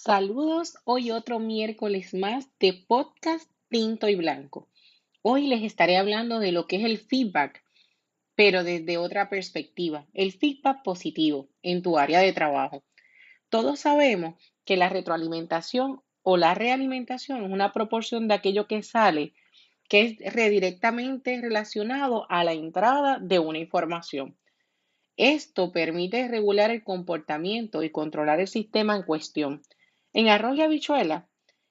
Saludos, hoy otro miércoles más de podcast Tinto y Blanco. Hoy les estaré hablando de lo que es el feedback, pero desde otra perspectiva, el feedback positivo en tu área de trabajo. Todos sabemos que la retroalimentación o la realimentación es una proporción de aquello que sale, que es directamente relacionado a la entrada de una información. Esto permite regular el comportamiento y controlar el sistema en cuestión. En arroz y habichuela,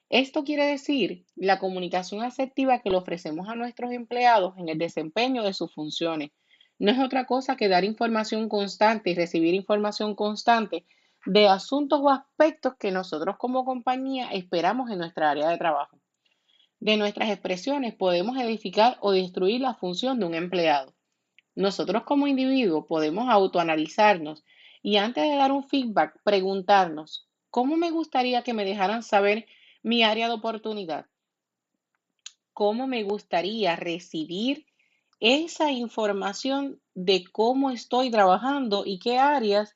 esto quiere decir la comunicación asertiva que le ofrecemos a nuestros empleados en el desempeño de sus funciones. No es otra cosa que dar información constante y recibir información constante de asuntos o aspectos que nosotros como compañía esperamos en nuestra área de trabajo. De nuestras expresiones podemos edificar o destruir la función de un empleado. Nosotros como individuos podemos autoanalizarnos y antes de dar un feedback, preguntarnos, ¿cómo me gustaría que me dejaran saber mi área de oportunidad? ¿Cómo me gustaría recibir esa información de cómo estoy trabajando y qué áreas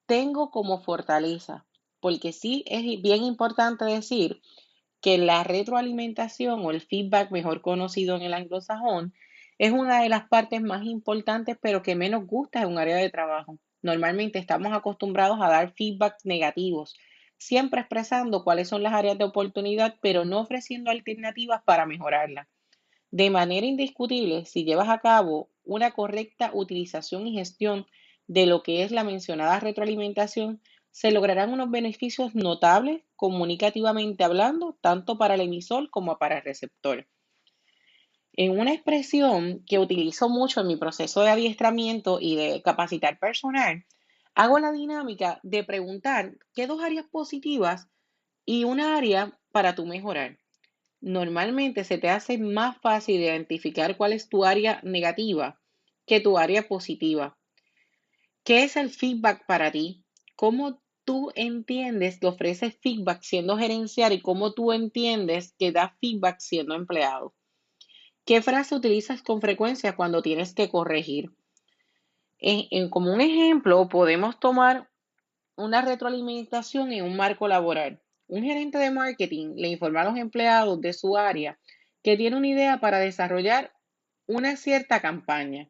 tengo como fortaleza? Porque sí es bien importante decir que la retroalimentación o el feedback, mejor conocido en el anglosajón, es una de las partes más importantes, pero que menos gusta en un área de trabajo. Normalmente estamos acostumbrados a dar feedbacks negativos, siempre expresando cuáles son las áreas de oportunidad, pero no ofreciendo alternativas para mejorarlas. De manera indiscutible, si llevas a cabo una correcta utilización y gestión de lo que es la mencionada retroalimentación, se lograrán unos beneficios notables comunicativamente hablando, tanto para el emisor como para el receptor. En una expresión que utilizo mucho en mi proceso de adiestramiento y de capacitar personal, hago la dinámica de preguntar qué dos áreas positivas y una área para tu mejorar. Normalmente se te hace más fácil identificar cuál es tu área negativa que tu área positiva. ¿Qué es el feedback para ti? ¿Cómo tú entiendes que ofreces feedback siendo gerencial y cómo tú entiendes que da feedback siendo empleado? ¿Qué frase utilizas con frecuencia cuando tienes que corregir? Como un ejemplo, podemos tomar una retroalimentación en un marco laboral. Un gerente de marketing le informa a los empleados de su área que tiene una idea para desarrollar una cierta campaña.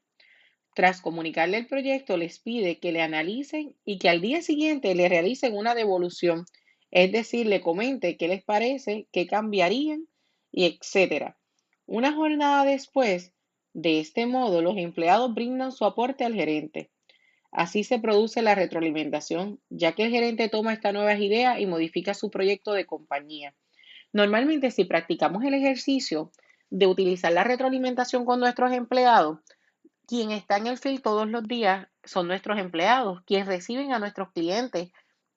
Tras comunicarle el proyecto, les pide que le analicen y que al día siguiente le realicen una devolución, es decir, le comente qué les parece, qué cambiarían y etcétera. Una jornada después, de este modo, los empleados brindan su aporte al gerente. Así se produce la retroalimentación, ya que el gerente toma estas nuevas ideas y modifica su proyecto de compañía. Normalmente, si practicamos el ejercicio de utilizar la retroalimentación con nuestros empleados, quien está en el field todos los días son nuestros empleados, quienes reciben a nuestros clientes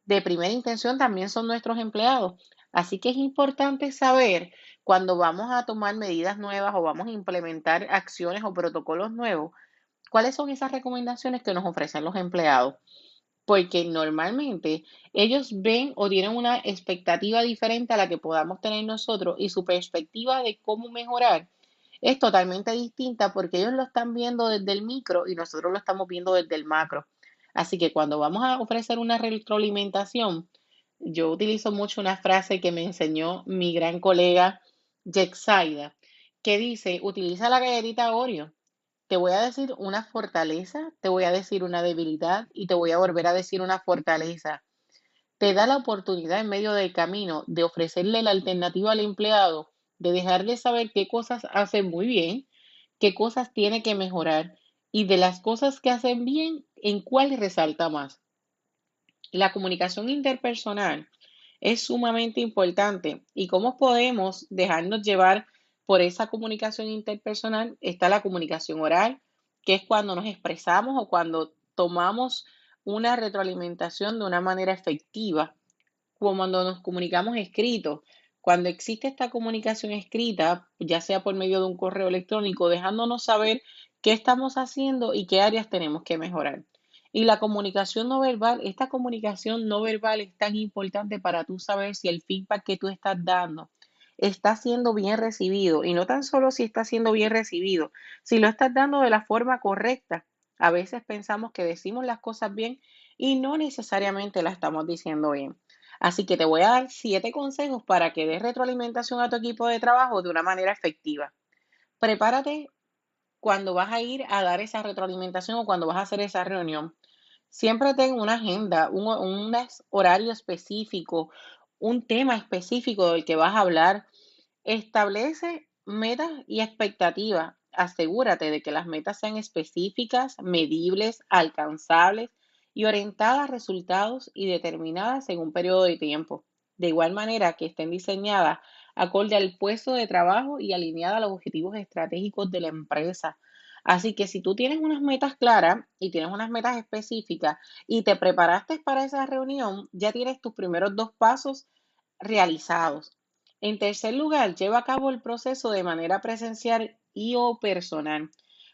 de primera intención también son nuestros empleados. Así que es importante saber cuando vamos a tomar medidas nuevas o vamos a implementar acciones o protocolos nuevos, cuáles son esas recomendaciones que nos ofrecen los empleados, porque normalmente ellos ven o tienen una expectativa diferente a la que podamos tener nosotros y su perspectiva de cómo mejorar es totalmente distinta porque ellos lo están viendo desde el micro y nosotros lo estamos viendo desde el macro. Así que cuando vamos a ofrecer una retroalimentación, yo utilizo mucho una frase que me enseñó mi gran colega Jexaida, que dice, utiliza la galletita Oreo. Te voy a decir una fortaleza, te voy a decir una debilidad y te voy a volver a decir una fortaleza. Te da la oportunidad en medio del camino de ofrecerle la alternativa al empleado, de dejarle saber qué cosas hace muy bien, qué cosas tiene que mejorar y de las cosas que hacen bien, en cuál resalta más. La comunicación interpersonal es sumamente importante y cómo podemos dejarnos llevar por esa comunicación interpersonal. Está la comunicación oral, que es cuando nos expresamos o cuando tomamos una retroalimentación de una manera efectiva, como cuando nos comunicamos escrito. Cuando existe esta comunicación escrita, ya sea por medio de un correo electrónico, dejándonos saber qué estamos haciendo y qué áreas tenemos que mejorar. Y la comunicación no verbal, esta comunicación no verbal es tan importante para tú saber si el feedback que tú estás dando está siendo bien recibido. Y no tan solo si está siendo bien recibido, si lo estás dando de la forma correcta. A veces pensamos que decimos las cosas bien y no necesariamente las estamos diciendo bien. Así que te voy a dar 7 consejos para que des retroalimentación a tu equipo de trabajo de una manera efectiva. Prepárate cuando vas a ir a dar esa retroalimentación o cuando vas a hacer esa reunión. Siempre ten una agenda, un horario específico, un tema específico del que vas a hablar. Establece metas y expectativas. Asegúrate de que las metas sean específicas, medibles, alcanzables y orientadas a resultados y determinadas en un periodo de tiempo. De igual manera que estén diseñadas acorde al puesto de trabajo y alineadas a los objetivos estratégicos de la empresa. Así que si tú tienes unas metas claras y tienes unas metas específicas y te preparaste para esa reunión, ya tienes tus primeros 2 pasos realizados. En tercer lugar, lleva a cabo el proceso de manera presencial y o personal.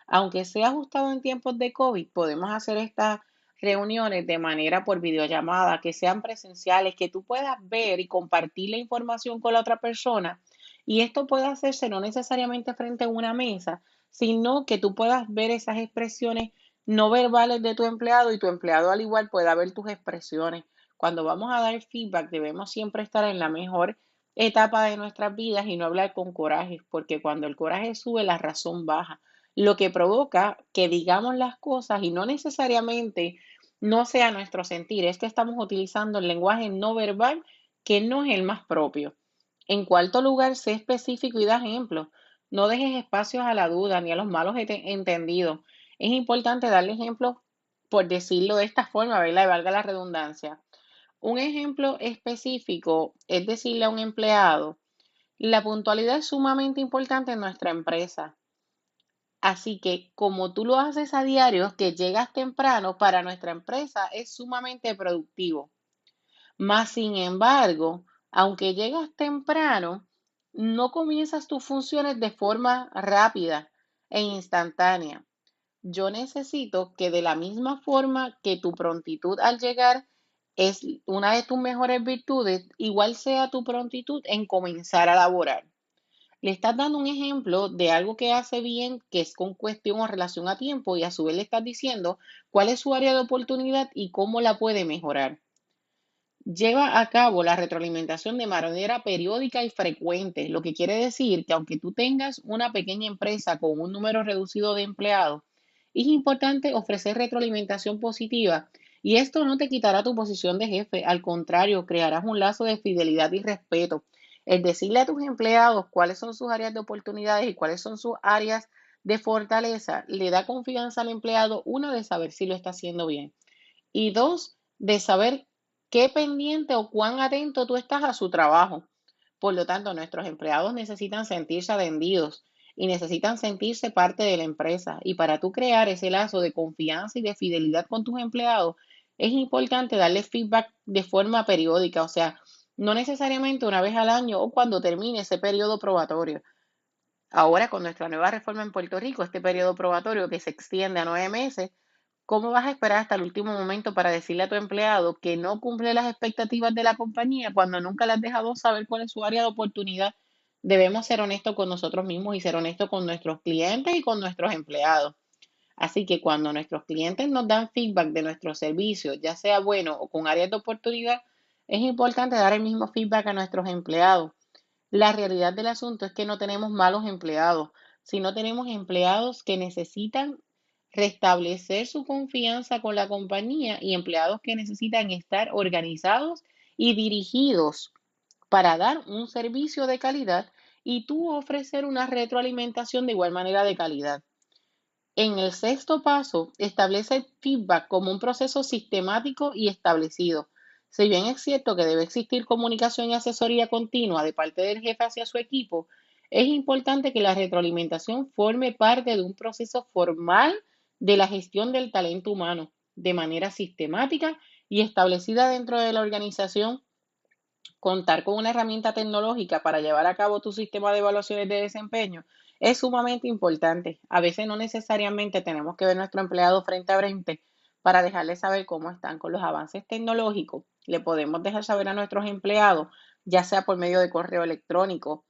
Aunque sea ajustado en tiempos de COVID, podemos hacer estas reuniones de manera por videollamada, que sean presenciales, que tú puedas ver y compartir la información con la otra persona. Y esto puede hacerse no necesariamente frente a una mesa, sino que tú puedas ver esas expresiones no verbales de tu empleado y tu empleado al igual pueda ver tus expresiones. Cuando vamos a dar feedback, debemos siempre estar en la mejor etapa de nuestras vidas y no hablar con coraje, porque cuando el coraje sube, la razón baja, lo que provoca que digamos las cosas y no necesariamente no sea nuestro sentir, es que estamos utilizando el lenguaje no verbal que no es el más propio. En cuarto lugar, sé específico y da ejemplos. No dejes espacios a la duda ni a los malos entendidos. Es importante darle ejemplos, por decirlo de esta forma, ¿verdad? Y valga la redundancia. Un ejemplo específico es decirle a un empleado, la puntualidad es sumamente importante en nuestra empresa. Así que como tú lo haces a diario, que llegas temprano, para nuestra empresa es sumamente productivo. Más sin embargo, aunque llegas temprano, no comienzas tus funciones de forma rápida e instantánea. Yo necesito que de la misma forma que tu prontitud al llegar es una de tus mejores virtudes, igual sea tu prontitud en comenzar a laborar. Le estás dando un ejemplo de algo que hace bien, que es con cuestión o relación a tiempo, y a su vez le estás diciendo cuál es su área de oportunidad y cómo la puede mejorar. Lleva a cabo la retroalimentación de manera periódica y frecuente, lo que quiere decir que aunque tú tengas una pequeña empresa con un número reducido de empleados, es importante ofrecer retroalimentación positiva y esto no te quitará tu posición de jefe, al contrario, crearás un lazo de fidelidad y respeto. El decirle a tus empleados cuáles son sus áreas de oportunidades y cuáles son sus áreas de fortaleza le da confianza al empleado, uno, de saber si lo está haciendo bien y dos, de saber qué pendiente o cuán atento tú estás a su trabajo. Por lo tanto, nuestros empleados necesitan sentirse atendidos y necesitan sentirse parte de la empresa. Y para tú crear ese lazo de confianza y de fidelidad con tus empleados, es importante darle feedback de forma periódica, o sea, no necesariamente una vez al año o cuando termine ese periodo probatorio. Ahora, con nuestra nueva reforma en Puerto Rico, este periodo probatorio que se extiende a 9 meses, ¿cómo vas a esperar hasta el último momento para decirle a tu empleado que no cumple las expectativas de la compañía cuando nunca le has dejado saber cuál es su área de oportunidad? Debemos ser honestos con nosotros mismos y ser honestos con nuestros clientes y con nuestros empleados. Así que cuando nuestros clientes nos dan feedback de nuestros servicios, ya sea bueno o con áreas de oportunidad, es importante dar el mismo feedback a nuestros empleados. La realidad del asunto es que no tenemos malos empleados, sino tenemos empleados que necesitan restablecer su confianza con la compañía y empleados que necesitan estar organizados y dirigidos para dar un servicio de calidad y tú ofrecer una retroalimentación de igual manera de calidad. En el sexto paso, establece el feedback como un proceso sistemático y establecido. Si bien es cierto que debe existir comunicación y asesoría continua de parte del jefe hacia su equipo, es importante que la retroalimentación forme parte de un proceso formal de la gestión del talento humano, de manera sistemática y establecida dentro de la organización. Contar con una herramienta tecnológica para llevar a cabo tu sistema de evaluaciones de desempeño es sumamente importante. A veces no necesariamente tenemos que ver a nuestro empleado frente a frente para dejarles saber cómo están con los avances tecnológicos. Le podemos dejar saber a nuestros empleados, ya sea por medio de correo electrónico,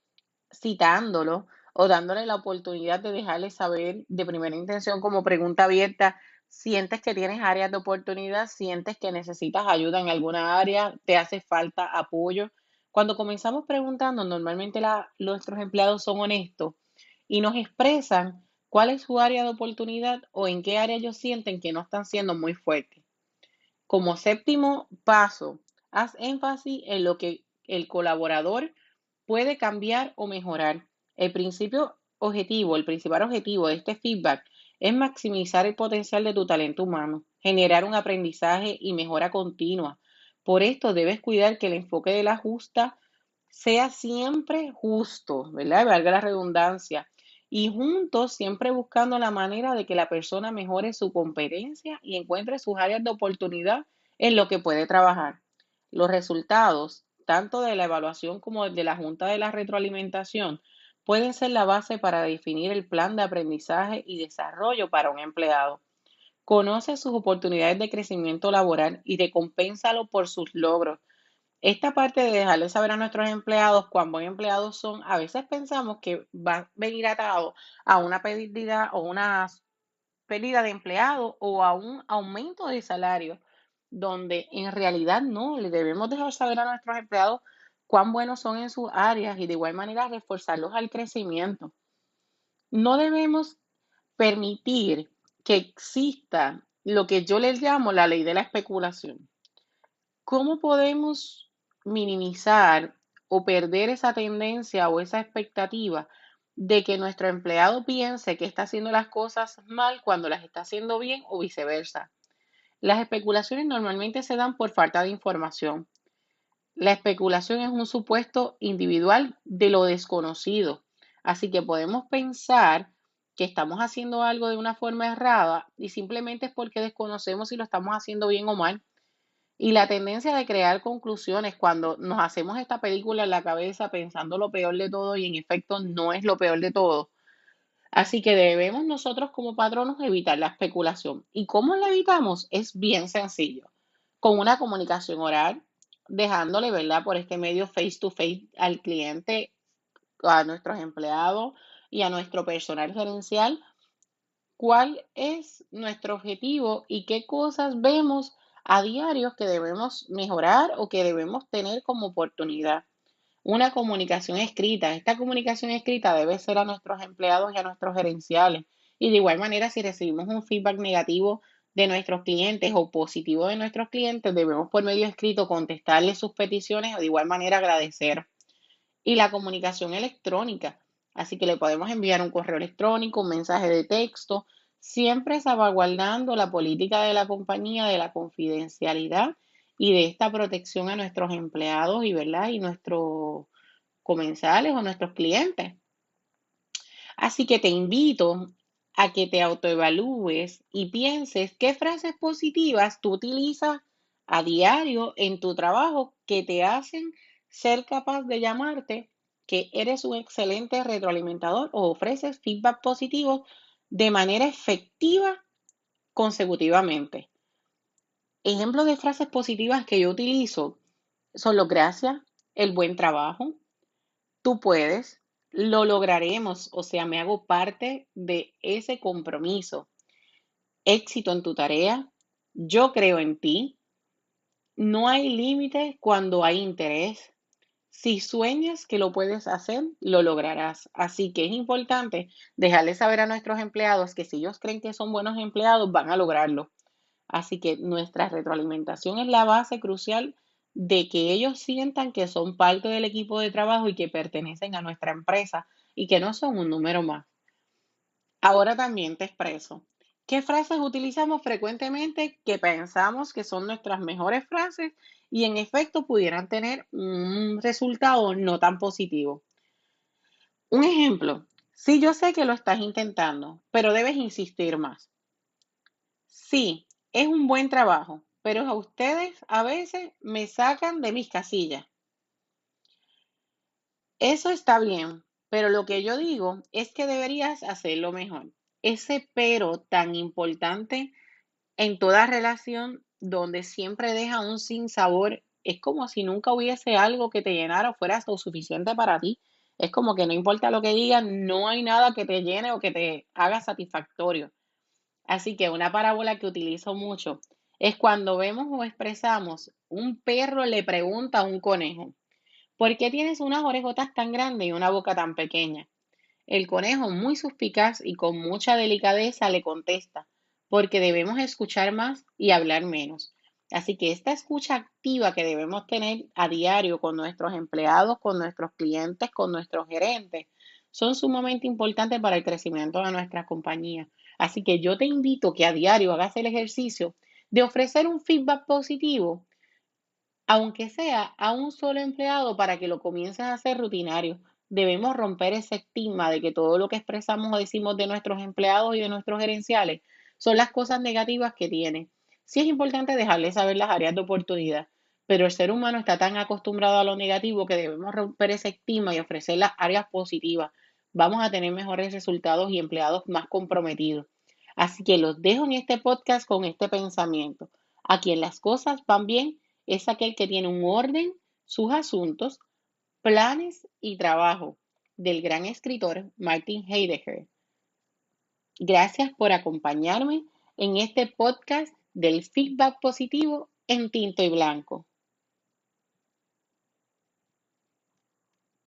citándolo o dándole la oportunidad de dejarles saber de primera intención como pregunta abierta sientes que tienes áreas de oportunidad, sientes que necesitas ayuda en alguna área, te hace falta apoyo. Cuando comenzamos preguntando, normalmente nuestros empleados son honestos y nos expresan cuál es su área de oportunidad o en qué área ellos sienten que no están siendo muy fuertes. Como séptimo paso, haz énfasis en lo que el colaborador puede cambiar o mejorar. El principal objetivo de este feedback es maximizar el potencial de tu talento humano, generar un aprendizaje y mejora continua. Por esto debes cuidar que el enfoque de la justa sea siempre justo, ¿verdad? Valga la redundancia. Y juntos, siempre buscando la manera de que la persona mejore su competencia y encuentre sus áreas de oportunidad en lo que puede trabajar. Los resultados, tanto de la evaluación como de la junta de la retroalimentación, pueden ser la base para definir el plan de aprendizaje y desarrollo para un empleado. Conoce sus oportunidades de crecimiento laboral y recompénsalo por sus logros. Esta parte de dejarle saber a nuestros empleados cuán buen empleados son, a veces pensamos que va a venir atado a una pérdida de empleados o a un aumento de salario, donde en realidad no, le debemos dejar saber a nuestros empleados cuán buenos son en sus áreas y de igual manera reforzarlos al crecimiento. No debemos permitir que exista lo que yo les llamo la ley de la especulación. ¿Cómo podemos minimizar o perder esa tendencia o esa expectativa de que nuestro empleado piense que está haciendo las cosas mal cuando las está haciendo bien o viceversa? Las especulaciones normalmente se dan por falta de información. La especulación es un supuesto individual de lo desconocido, así que podemos pensar que estamos haciendo algo de una forma errada y simplemente es porque desconocemos si lo estamos haciendo bien o mal. Y la tendencia de crear conclusiones cuando nos hacemos esta película en la cabeza pensando lo peor de todo y en efecto no es lo peor de todo. Así que debemos nosotros como patronos evitar la especulación. ¿Y cómo la evitamos? Es bien sencillo. Con una comunicación oral, dejándole, ¿verdad? Por este medio face to face al cliente, a nuestros empleados y a nuestro personal gerencial cuál es nuestro objetivo y qué cosas vemos a diario que debemos mejorar o que debemos tener como oportunidad. Una comunicación escrita. Esta comunicación escrita debe ser a nuestros empleados y a nuestros gerenciales. Y de igual manera, si recibimos un feedback negativo de nuestros clientes o positivo de nuestros clientes, debemos por medio escrito contestarles sus peticiones o de igual manera agradecer. Y la comunicación electrónica. Así que le podemos enviar un correo electrónico, un mensaje de texto, siempre salvaguardando la política de la compañía de la confidencialidad y de esta protección a nuestros empleados y, ¿verdad? Y nuestros comensales o nuestros clientes. Así que te invito a que te autoevalúes y pienses qué frases positivas tú utilizas a diario en tu trabajo que te hacen ser capaz de llamarte que eres un excelente retroalimentador o ofreces feedback positivo de manera efectiva consecutivamente. Ejemplos de frases positivas que yo utilizo son los gracias, el buen trabajo, tú puedes, lo lograremos, o sea, me hago parte de ese compromiso. Éxito en tu tarea, yo creo en ti, no hay límite cuando hay interés. Si sueñas que lo puedes hacer, lo lograrás. Así que es importante dejarles saber a nuestros empleados que si ellos creen que son buenos empleados, van a lograrlo. Así que nuestra retroalimentación es la base crucial de que ellos sientan que son parte del equipo de trabajo y que pertenecen a nuestra empresa y que no son un número más. Ahora también te expreso. ¿Qué frases utilizamos frecuentemente que pensamos que son nuestras mejores frases y en efecto pudieran tener un resultado no tan positivo? Un ejemplo, sí, yo sé que lo estás intentando, pero debes insistir más. Sí, es un buen trabajo, pero a ustedes a veces me sacan de mis casillas. Eso está bien, pero lo que yo digo es que deberías hacerlo mejor. Ese pero tan importante en toda relación donde siempre deja un sinsabor, es como si nunca hubiese algo que te llenara o fuera lo suficiente para ti. Es como que no importa lo que digan, no hay nada que te llene o que te haga satisfactorio. Así que una parábola que utilizo mucho es cuando vemos o expresamos, un perro le pregunta a un conejo, ¿por qué tienes unas orejotas tan grandes y una boca tan pequeña? El conejo, muy suspicaz y con mucha delicadeza, le contesta, porque debemos escuchar más y hablar menos. Así que esta escucha activa que debemos tener a diario con nuestros empleados, con nuestros clientes, con nuestros gerentes, son sumamente importantes para el crecimiento de nuestras compañías. Así que yo te invito que a diario hagas el ejercicio de ofrecer un feedback positivo, aunque sea a un solo empleado, para que lo comiences a hacer rutinario. Debemos romper ese estigma de que todo lo que expresamos o decimos de nuestros empleados y de nuestros gerenciales son las cosas negativas que tienen. Sí es importante dejarles saber las áreas de oportunidad, pero el ser humano está tan acostumbrado a lo negativo que debemos romper ese estigma y ofrecer las áreas positivas. Vamos a tener mejores resultados y empleados más comprometidos. Así que los dejo en este podcast con este pensamiento. A quien las cosas van bien es aquel que tiene un orden, sus asuntos, planes y trabajo, del gran escritor Martin Heidegger. Gracias por acompañarme en este podcast del feedback positivo en tinto y blanco.